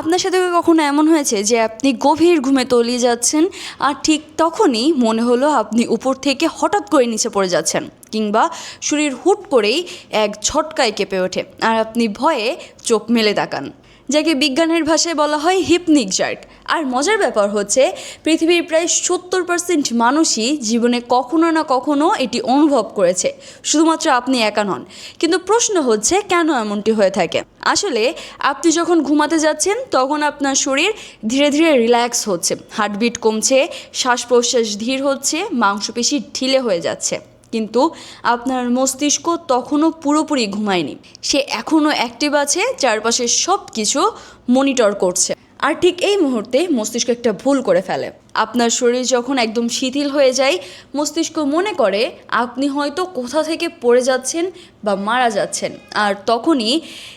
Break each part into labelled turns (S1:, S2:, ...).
S1: আপনার সাথে কখনো এমন হয়েছে যে আপনি গভীর ঘুমে তলিয়ে যাচ্ছেন আর ঠিক তখনই মনে হলো আপনি উপর থেকে হঠাৎ করে নিচে পড়ে যাচ্ছেন, কিংবা শরীর হুট করেই এক ঝটকায় কেঁপে ওঠে আর আপনি ভয়ে চোখ মেলে তাকান, যাকে বিজ্ঞানের ভাষায় বলা হয় হিপনিক জার্ক। আর মজার ব্যাপার হচ্ছে পৃথিবীর প্রায় 70% মানুষই জীবনে কখনো না কখনো এটি অনুভব করেছে, শুধুমাত্র আপনি একা নন। কিন্তু প্রশ্ন হচ্ছে কেন এমনটি হয়ে থাকে। আসলে আপনি যখন ঘুমাতে যাচ্ছেন তখন আপনার শরীর ধীরে ধীরে রিল্যাক্স হচ্ছে, হার্টবিট কমছে, শ্বাস প্রশ্বাস ধীর হচ্ছে, মাংসপেশি ঢিলে হয়ে যাচ্ছে। কিন্তু আপনার মস্তিষ্ক তখনও পুরোপুরি ঘুমায়নি, সে এখনও অ্যাক্টিভ আছে, চারপাশের সব কিছু মনিটর করছে। আর ঠিক এই মুহূর্তে মস্তিষ্ক একটা ভুল করে ফেলে। আপনার শরীর যখন একদম শিথিল হয়ে যায়, মস্তিষ্ক মনে করে আপনি হয়তো কোথা থেকে পড়ে যাচ্ছেন বা মারা যাচ্ছেন, আর তখনই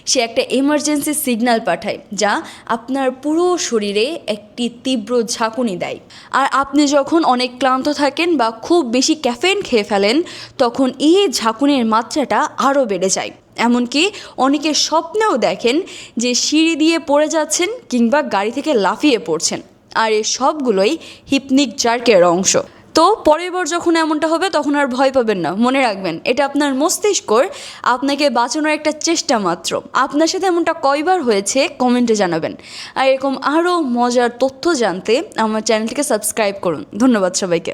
S1: সে একটা এমার্জেন্সি সিগন্যাল পাঠায়, যা আপনার পুরো শরীরে একটি তীব্র ঝাঁকুনি দেয়। আর আপনি যখন অনেক ক্লান্ত থাকেন বা খুব বেশি ক্যাফেইন খেয়ে ফেলেন, তখন এই ঝাঁকুনির মাত্রাটা আরও বেড়ে যায়। এমনকি অনেকে স্বপ্নেও দেখেন যে সিঁড়ি দিয়ে পড়ে যাচ্ছেন কিংবা গাড়ি থেকে লাফিয়ে পড়ছেন। আর এই সবগুলোই হিপনিক জার্কের অংশ। তো পরের বার যখন এমনটা হবে তখন আর ভয় পাবেন না, মনে রাখবেন এটা আপনার মস্তিষ্কর আপনাকে বাঁচানোর একটা চেষ্টা মাত্র। আপনার সাথে এমনটা কয়বার হয়েছে কমেন্টে জানাবেন। আর এরকম আরও মজার তথ্য জানতে আমার চ্যানেলটিকে সাবস্ক্রাইব করুন। ধন্যবাদ সবাইকে।